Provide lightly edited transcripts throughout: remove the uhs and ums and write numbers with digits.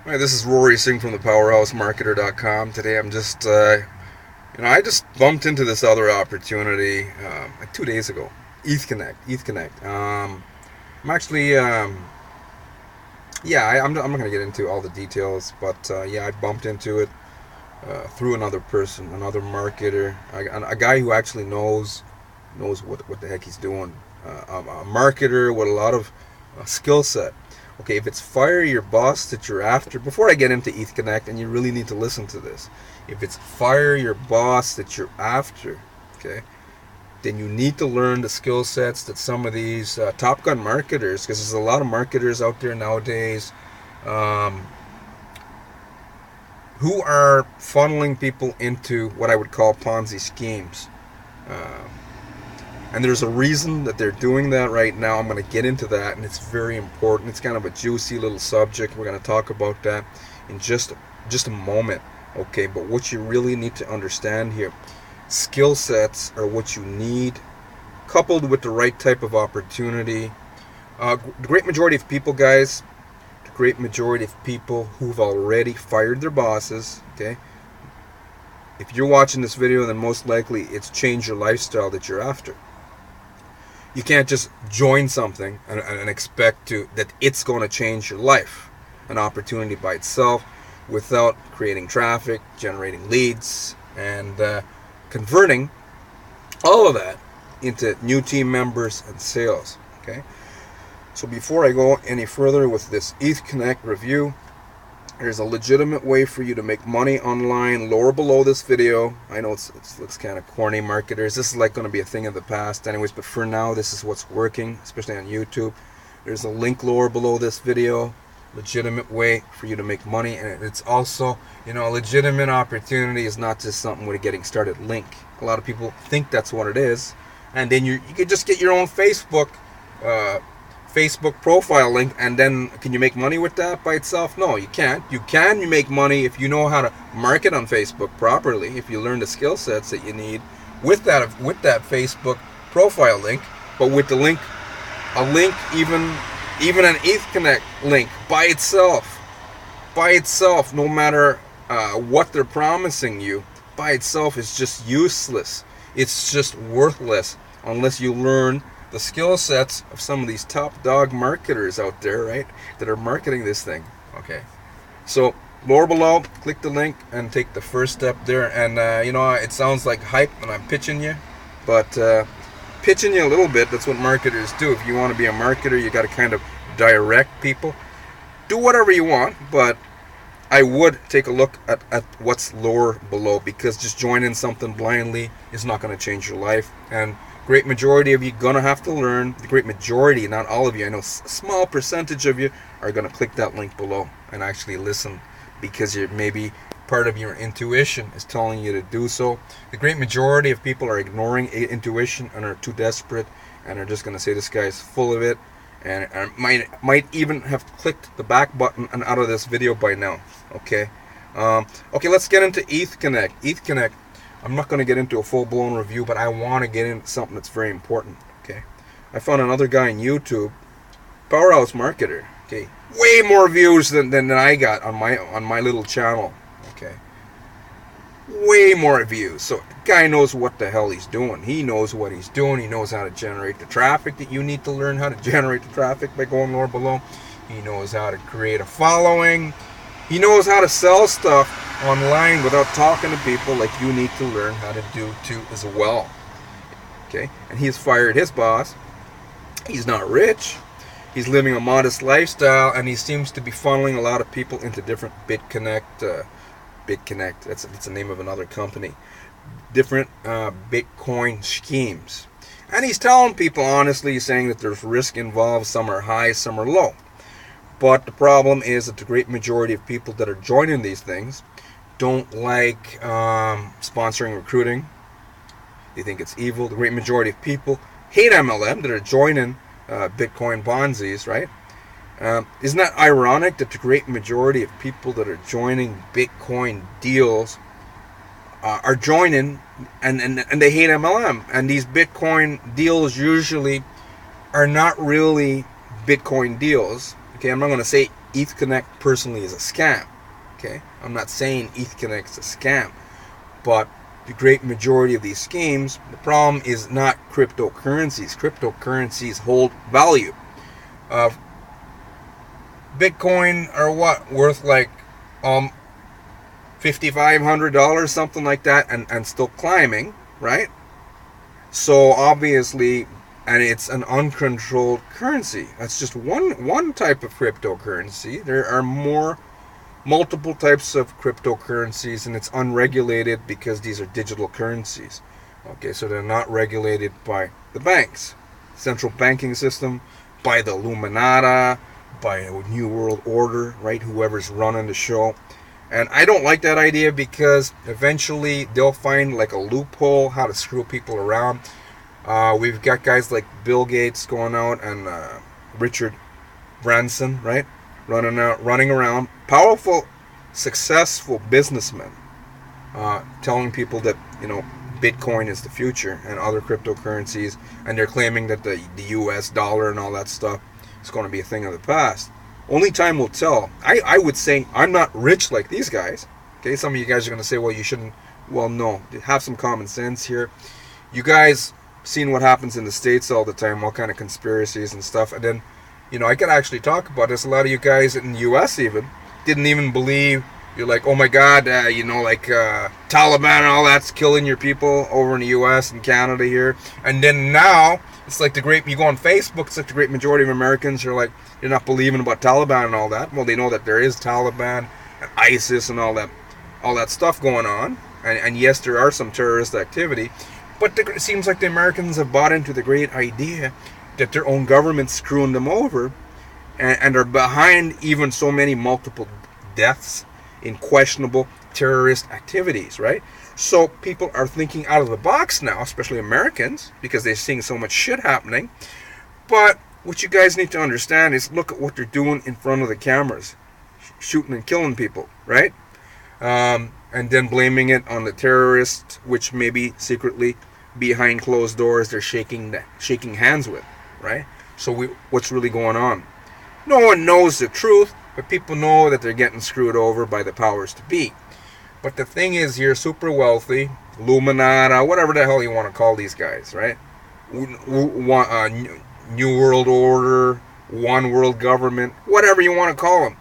Hi, this is Rory Singh from the PowerhouseMarketer.com. Today I'm just, I just bumped into this other opportunity like 2 days ago. EthConnect. I'm actually, I'm not going to get into all the details, but yeah, I bumped into it through another person, another marketer, a guy who actually knows what the heck he's doing. A marketer with a lot of skill set. Okay, if it's fire your boss that you're after, before I get into EthConnect, and you really need to listen to this, if it's fire your boss that you're after, okay, then you need to learn the skill sets that some of these Top Gun marketers, because there's a lot of marketers out there nowadays um, who are funneling people into what I would call Ponzi schemes. Um, And there's a reason that they're doing that right now. I'm going to get into that, and it's very important. It's kind of a juicy little subject. We're going to talk about that in just a moment. Okay, but what you really need to understand here, skill sets are what you need, coupled with the right type of opportunity. The great majority of people, guys, the great majority of people who've already fired their bosses, okay, if you're watching this video, then most likely it's changed your lifestyle that you're after. You can't just join something and expect that it's going to change your life, an opportunity by itself, without creating traffic, generating leads, and converting all of that into new team members and sales. Okay. So before I go any further with this EthConnect review, there's a legitimate way for you to make money online. Lower below this video. I know it looks kind of corny, marketers. This is like going to be a thing of the past anyways, but for now, this is what's working, especially on YouTube. There's a link lower below this video. Legitimate way for you to make money, and it's also, a legitimate opportunity is not just something with a getting started link. A lot of people think that's what it is, and then you could just get your own Facebook profile link, and then can you make money with that by itself? No, you can't. You make money if you know how to market on Facebook properly, if you learn the skill sets that you need with that Facebook profile link. But with the link, a link, even an EthConnect link by itself, no matter what they're promising you, by itself is just useless. It's just worthless unless you learn the skill sets of some of these top dog marketers out there, right, that are marketing this thing. Okay, so lower below, click the link and take the first step there. And it sounds like hype and I'm pitching you, but pitching you a little bit, that's what marketers do. If you want to be a marketer, you got to kind of direct people. Do whatever you want, but I would take a look at what's lower below, because just joining something blindly is not going to change your life. And great majority of you gonna have to learn. The great majority, not all of you, I know a small percentage of you are gonna click that link below and actually listen, because maybe part of your intuition is telling you to do so. The great majority of people are ignoring intuition and are too desperate and are just gonna say this guy's full of it, and might even have clicked the back button and out of this video by now. Okay, let's get into EthConnect. I'm not going to get into a full-blown review, but I want to get into something that's very important. Okay, I found another guy on YouTube, Powerhouse Marketer. Okay, way more views than I got on my little channel. Okay, way more views. So the guy knows what the hell he's doing. He knows what he's doing. He knows how to generate the traffic that you need to learn how to generate the traffic by going lower below. He knows how to create a following. He knows how to sell stuff online without talking to people, like you need to learn how to do too as well. Okay, and he's fired his boss. He's not rich. He's living a modest lifestyle, and he seems to be funneling a lot of people into different BitConnect. That's the name of another company. Different Bitcoin schemes, and he's telling people honestly, saying that there's risk involved. Some are high, some are low. But the problem is that the great majority of people that are joining these things don't like sponsoring recruiting. They think it's evil. The great majority of people hate MLM that are joining Bitcoin Ponzi's, right? Isn't that ironic that the great majority of people that are joining Bitcoin deals are joining and they hate MLM? And these Bitcoin deals usually are not really Bitcoin deals. Okay, I'm not going to say EthConnect personally is a scam. Okay, I'm not saying EthConnect is a scam, but the great majority of these schemes, the problem is not cryptocurrencies. Cryptocurrencies hold value. Uh, Bitcoin are what, worth like $5,500, something like that, and still climbing, right? So obviously, and it's an uncontrolled currency. That's just one type of cryptocurrency. There are multiple types of cryptocurrencies, and it's unregulated because these are digital currencies. Okay, so they're not regulated by the banks, central banking system, by the Illuminati, by a New World Order, right? Whoever's running the show. And I don't like that idea because eventually they'll find like a loophole how to screw people around. We've got guys like Bill Gates going out and Richard Branson, right? Running around, powerful, successful businessmen, telling people that, Bitcoin is the future and other cryptocurrencies, and they're claiming that the US dollar and all that stuff is going to be a thing of the past. Only time will tell. I would say I'm not rich like these guys. Okay, some of you guys are going to say, well, you shouldn't. Well, no, have some common sense here. You guys seen what happens in the States all the time, all kind of conspiracies and stuff, and then, I could actually talk about this. A lot of you guys in the US even didn't even believe. You're like, oh my God, Taliban and all that's killing your people over in the US and Canada here. And then now, it's like you go on Facebook, it's like the great majority of Americans are like, they're not believing about Taliban and all that. Well, they know that there is Taliban and ISIS and all that stuff going on. And yes, there are some terrorist activity. But it seems like the Americans have bought into the great idea that their own government's screwing them over, and are behind even so many multiple deaths in questionable terrorist activities, right? So people are thinking out of the box now, especially Americans, because they're seeing so much shit happening. But what you guys need to understand is look at what they're doing in front of the cameras, shooting and killing people, right? And then blaming it on the terrorists, which maybe secretly behind closed doors they're shaking hands with, right? So what's really going on? No one knows the truth, but people know that they're getting screwed over by the powers to be. But the thing is, you're super wealthy, Illuminati, whatever the hell you want to call these guys, right? New World Order, One World Government, whatever you want to call them.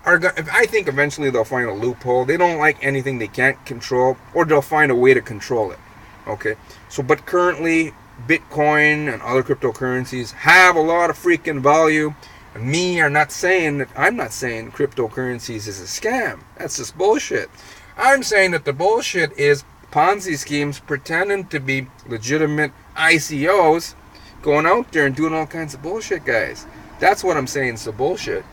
I think eventually they'll find a loophole. They don't like anything they can't control, or they'll find a way to control it. Okay? So, but currently, Bitcoin and other cryptocurrencies have a lot of freaking value. And I'm not saying cryptocurrencies is a scam. That's just bullshit. I'm saying that the bullshit is Ponzi schemes pretending to be legitimate ICOs going out there and doing all kinds of bullshit, guys. That's what I'm saying is the bullshit.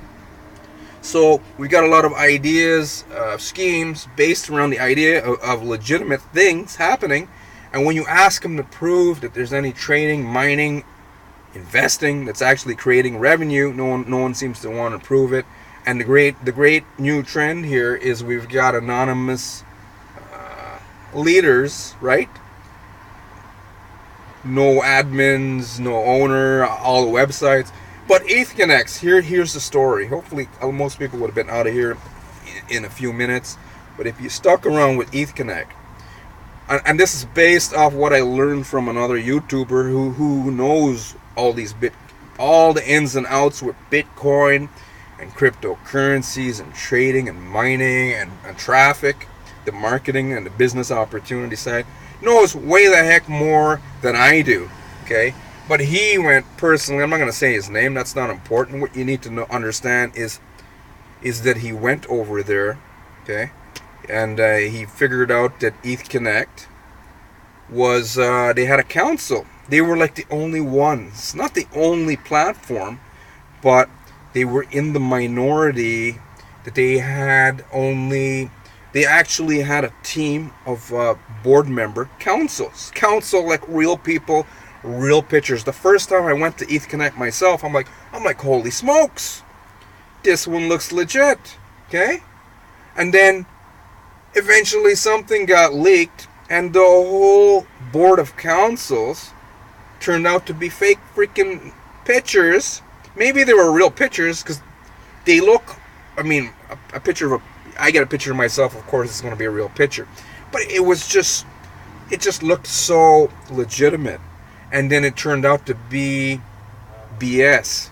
So we got a lot of ideas, schemes based around the idea of legitimate things happening. And when you ask them to prove that there's any trading, mining, investing that's actually creating revenue, no one seems to want to prove it. And the great new trend here is we've got anonymous leaders, right? No admins, no owner, all the websites. But EthConnect, here's the story. Hopefully most people would have been out of here in a few minutes. But if you stuck around with EthConnect, and this is based off what I learned from another YouTuber who knows all the ins and outs with Bitcoin and cryptocurrencies and trading and mining and traffic, the marketing and the business opportunity side, knows way the heck more than I do, okay? But he went personally, I'm not going to say his name, that's not important. What you need to understand is that he went over there, okay? And he figured out that EthConnect was, they had a council. They were like the only ones, not the only platform, but they were in the minority that they actually had a team of board member council like real people, real pictures. The first time I went to EthConnect myself, I'm like, holy smokes, this one looks legit, okay? And then eventually something got leaked, and the whole board of councils turned out to be fake freaking pictures. Maybe they were real pictures because they look I mean, a picture of I get a picture of myself. Of course, it's going to be a real picture, but it just looked so legitimate, and then it turned out to be BS.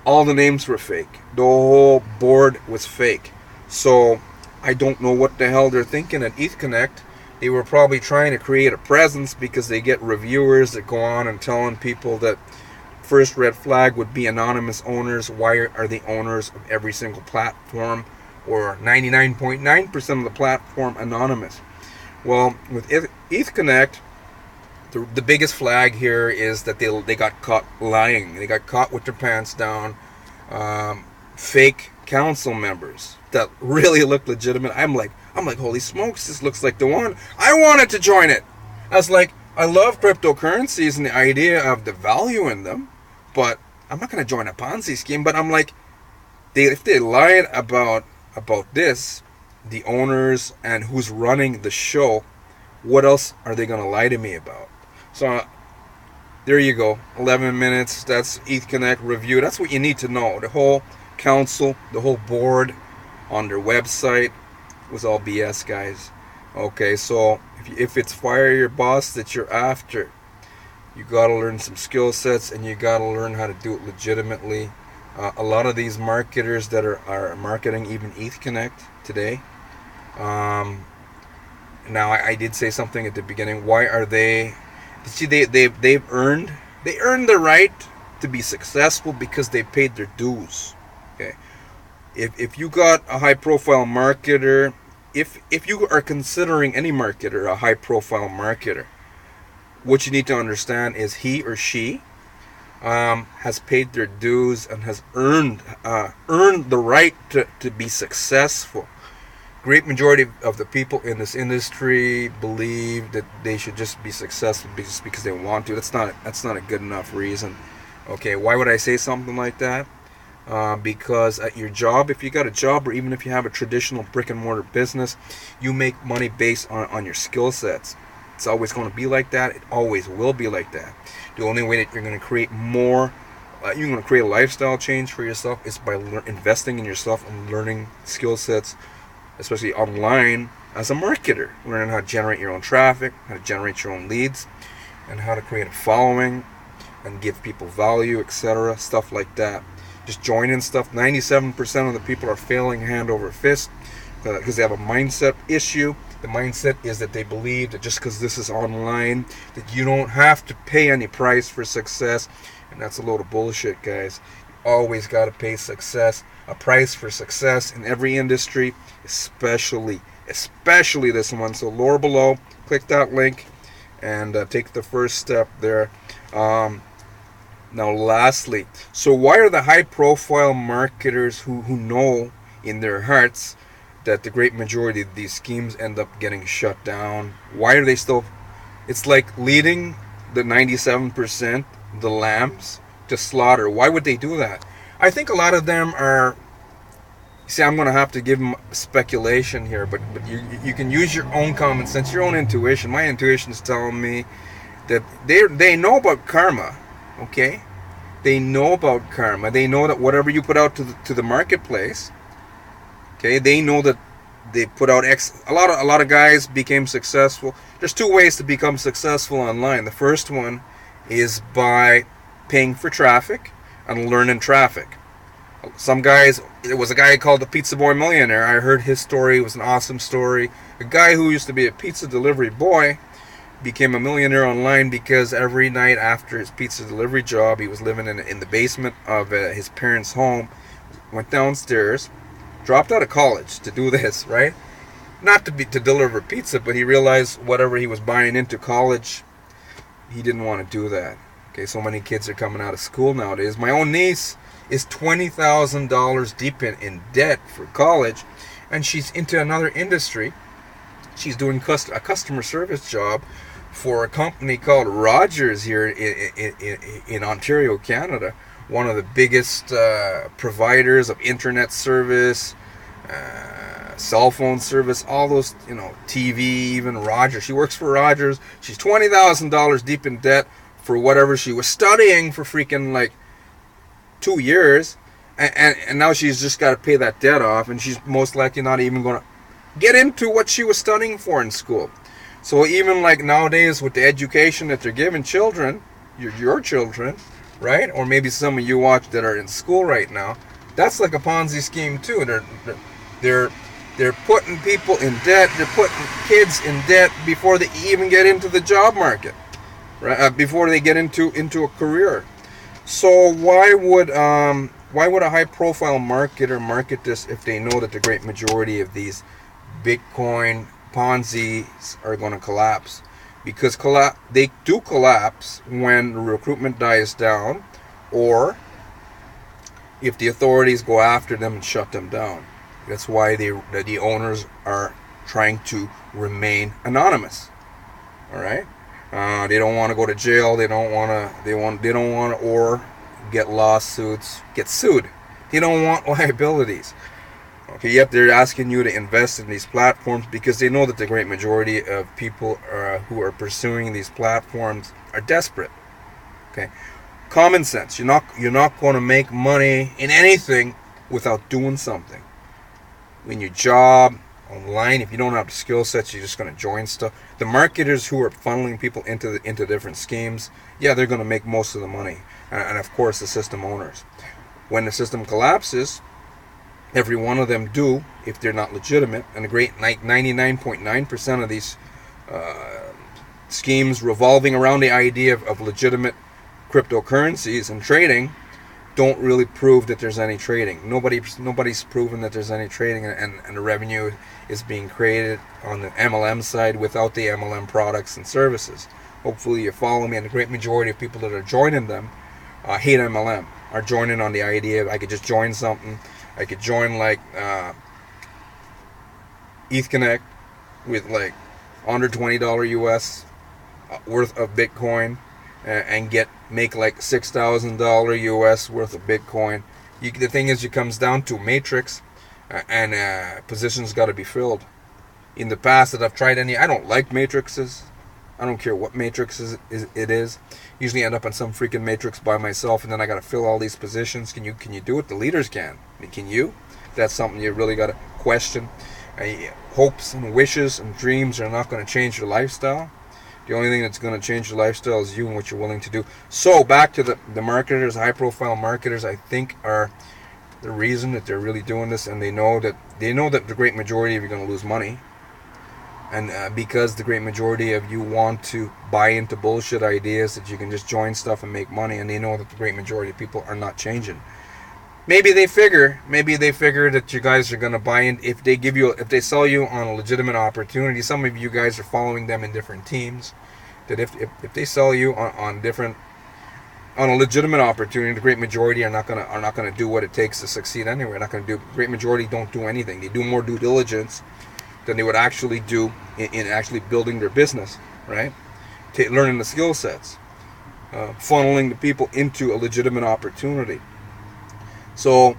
All the names were fake. The whole board was fake. So I don't know what the hell they're thinking at EthConnect. They were probably trying to create a presence because they get reviewers that go on and telling people that first red flag would be anonymous owners. Why are they owners of every single platform, or 99.9% of the platform anonymous? Well, with EthConnect, the biggest flag here is that they got caught lying. They got caught with their pants down. Fake council members that really look legitimate. I'm like, holy smokes, this looks like the one. I wanted to join it. I was like, I love cryptocurrencies and the idea of the value in them, but I'm not going to join a Ponzi scheme. But I'm like, if they lied about this, the owners and who's running the show, what else are they going to lie to me about? So there you go, 11 minutes. That's EthConnect review. That's what you need to know. The whole council, the whole board on their website was all BS, guys. Okay, so if it's fire your boss that you're after, you got to learn some skill sets, and you got to learn how to do it legitimately. A lot of these marketers that are marketing even EthConnect today. Now I did say something at the beginning. Why are they? See, they've earned the right to be successful because they paid their dues. Okay, if you got a high profile marketer, if you are considering any marketer a high profile marketer, what you need to understand is he or she has paid their dues and has earned the right to be successful. Great majority of the people in this industry believe that they should just be successful just because they want to. That's not a good enough reason. Okay, why would I say something like that? Because at your job, if you got a job, or even if you have a traditional brick and mortar business, you make money based on your skill sets. It's always going to be like that. It always will be like that. The only way that you're going to create more, you're going to create a lifestyle change for yourself, is by investing in yourself and learning skill sets, especially online as a marketer. Learning how to generate your own traffic, how to generate your own leads, and how to create a following and give people value, etc. Stuff like that. Just join in stuff. 97% of the people are failing hand over fist because they have a mindset issue. The mindset is that they believe that just because this is online, that you don't have to pay any price for success. And that's a load of bullshit, guys. You always got to pay a price for success in every industry, especially this one. So lower below, click that link and take the first step there. Now lastly, so why are the high profile marketers who know in their hearts that the great majority of these schemes end up getting shut down? Why are they still? It's like leading the 97%, the lambs, to slaughter. Why would they do that? I think a lot of them are. See, I'm going to have to give them speculation here, but you can use your own common sense, your own intuition. My intuition is telling me that they know about karma. Okay, they know about karma. They know that whatever you put out to the marketplace. Okay, they know that they put out a lot of guys became successful. There's two ways to become successful online. The first one is by paying for traffic and learning traffic. Some guys, it was a guy called the Pizza Boy Millionaire. I heard his story. It was an awesome story. A guy who used to be a pizza delivery boy became a millionaire online because every night after his pizza delivery job, he was living in the basement of his parents' home, went downstairs, dropped out of college to do this, right? Not to deliver pizza, but he realized whatever he was buying into college, he didn't want to do that. Okay, so many kids are coming out of school nowadays. My own niece is $20,000 deep in debt for college, and she's into another industry. She's doing a customer service job for a company called Rogers here in Ontario, Canada. One of the biggest providers of internet service, cell phone service, all those, TV, even Rogers. She works for Rogers. She's $20,000 deep in debt for whatever she was studying for freaking 2 years, and now she's just got to pay that debt off, and she's most likely not even going to get into what she was studying for in school. So even like nowadays with the education that they're giving children, your children, right? Or maybe some of you watch that are in school right now, that's like a Ponzi scheme too. They're putting people in debt. They're putting kids in debt before they even get into the job market, right? Before they get into a career. So why would a high-profile marketer market this if they know that the great majority of these Bitcoin Ponzi's are going to collapse? Because they do collapse when the recruitment dies down, or if the authorities go after them and shut them down. That's why the owners are trying to remain anonymous. All right, they don't want to go to jail. They don't want to or get lawsuits, get sued. They don't want liabilities. Okay, yet they're asking you to invest in these platforms because they know that the great majority of people who are pursuing these platforms are desperate. Okay, common sense. You're not going to make money in anything without doing something. When you job online, if you don't have the skill sets, you're just going to join stuff. The marketers who are funneling people into different schemes, yeah, they're going to make most of the money. And of course, the system owners. When the system collapses, every one of them do, if they're not legitimate. And a great 99.9% of these schemes revolving around the idea of legitimate cryptocurrencies and trading don't really prove that there's any trading. Nobody's proven that there's any trading, and the revenue is being created on the MLM side without the MLM products and services. Hopefully you follow me, and the great majority of people that are joining them hate MLM, are joining on the idea of I could just join something. I could join like EthConnect with like under $20 US worth of Bitcoin, and make like $6,000 US worth of Bitcoin. The thing is, it comes down to matrix, and positions got to be filled. In the past that I've tried I don't like matrices. I don't care what matrix it is. Usually end up on some freaking matrix by myself, and then I got to fill all these positions. Can you do it? The leaders can. Can you? That's something you really got to question. Hopes and wishes and dreams are not going to change your lifestyle. The only thing that's going to change your lifestyle is you and what you're willing to do. So back to the marketers, high-profile marketers, I think are the reason that they're really doing this, and they know that the great majority of you are going to lose money. And because the great majority of you want to buy into bullshit ideas that you can just join stuff and make money, and they know that the great majority of people are not changing. Maybe they figure that you guys are going to buy in if they sell you on a legitimate opportunity. Some of you guys are following them in different teams. That if they sell you on a legitimate opportunity, the great majority are not gonna do what it takes to succeed anyway. Great majority don't do anything. They do more due diligence than they would actually do in actually building their business, right? Learning the skill sets, funneling the people into a legitimate opportunity. So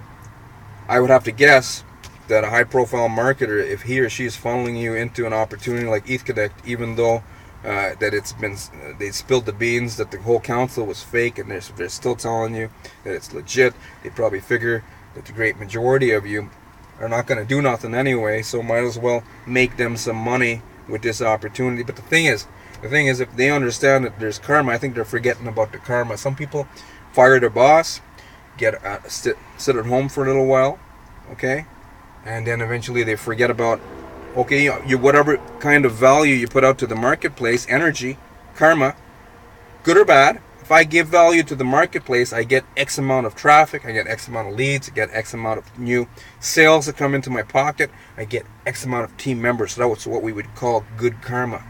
I would have to guess that a high-profile marketer, if he or she is funneling you into an opportunity like EthConnect, even though that they spilled the beans that the whole council was fake, and they're still telling you that it's legit, they probably figure that the great majority of you are not going to do nothing anyway, so might as well make them some money with this opportunity. But the thing is, if they understand that there's karma, I think they're forgetting about the karma. Some people fire their boss, sit at home for a little while, okay, and then eventually they forget about, okay, you whatever kind of value you put out to the marketplace, energy, karma, good or bad. If I give value to the marketplace, I get X amount of traffic, I get X amount of leads, I get X amount of new sales that come into my pocket, I get X amount of team members. So that's what we would call good karma.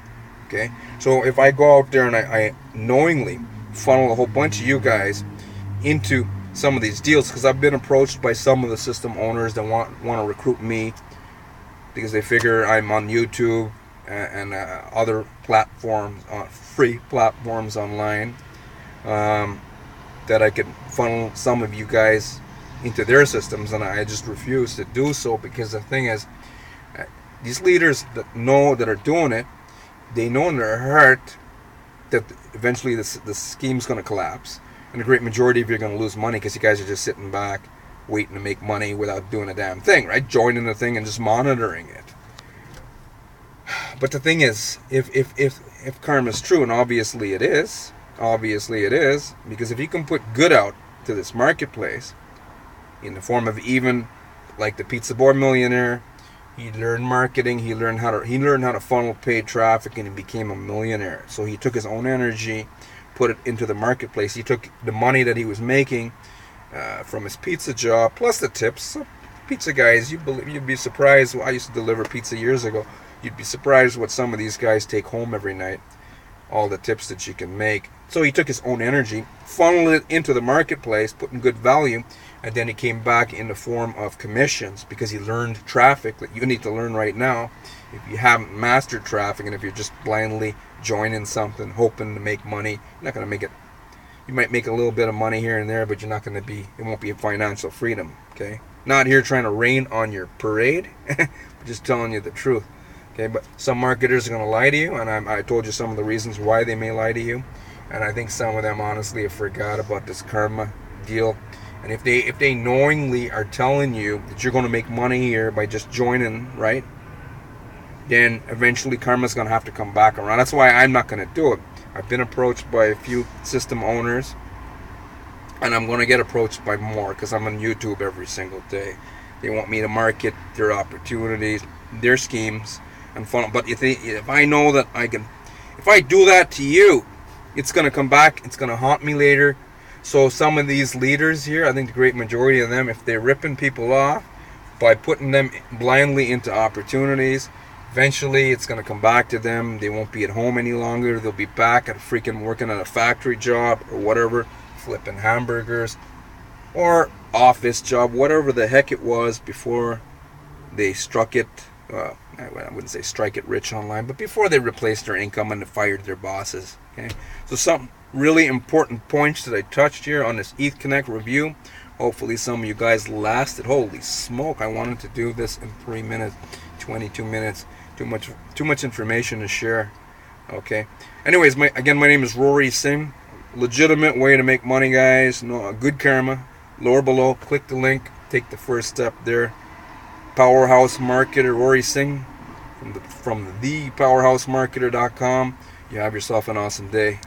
Okay, so if I go out there and I knowingly funnel a whole bunch of you guys into some of these deals, because I've been approached by some of the system owners that want to recruit me because they figure I'm on YouTube and other platforms, free platforms online, that I could funnel some of you guys into their systems, and I just refuse to do so, because the thing is, these leaders that are doing it, they know in their heart that eventually the scheme's going to collapse, and the great majority of you are going to lose money because you guys are just sitting back waiting to make money without doing a damn thing, right? Joining the thing and just monitoring it. But the thing is, if karma is true, and obviously it is, because if you can put good out to this marketplace in the form of, even like the pizza boy millionaire, he learned marketing, he learned how to funnel paid traffic, and he became a millionaire. So he took his own energy, put it into the marketplace. He took the money that he was making from his pizza job plus the tips. So pizza guys, you'd be surprised. I used to deliver pizza years ago. You'd be surprised what some of these guys take home every night, all the tips that you can make. So he took his own energy, funneled it into the marketplace, put in good value, and then he came back in the form of commissions, because he learned traffic that you need to learn right now. If you haven't mastered traffic, and if you're just blindly joining something, hoping to make money, you're not going to make it. You might make a little bit of money here and there, but you're not going to be, it won't be financial freedom, okay? Not here trying to rain on your parade, just telling you the truth. Okay, but some marketers are going to lie to you, and I told you some of the reasons why they may lie to you, and I think some of them honestly have forgot about this karma deal. And if they knowingly are telling you that you're going to make money here by just joining, right, then eventually karma's going to have to come back around. That's why I'm not going to do it. I've been approached by a few system owners, and I'm going to get approached by more, because I'm on YouTube every single day. They want me to market their opportunities, their schemes, and fun. But if I know that if I do that to you, it's going to come back. It's going to haunt me later. So some of these leaders here, I think the great majority of them, if they're ripping people off by putting them blindly into opportunities, eventually it's going to come back to them. They won't be at home any longer. They'll be back at freaking working at a factory job or whatever, flipping hamburgers, or office job, whatever the heck it was before they struck it. I wouldn't say strike it rich online, but before they replaced their income and fired their bosses. Okay, so some really important points that I touched here on this EthConnect review. Hopefully some of you guys lasted. Holy smoke, I wanted to do this in 3 minutes, 22 minutes. Too much information to share. Okay. Anyways, my name is Rory Singh. Legitimate way to make money, guys. No, good karma. Lower below, click the link, take the first step there. Powerhouse Marketer Rory Singh from the powerhousemarketer.com. You have yourself an awesome day.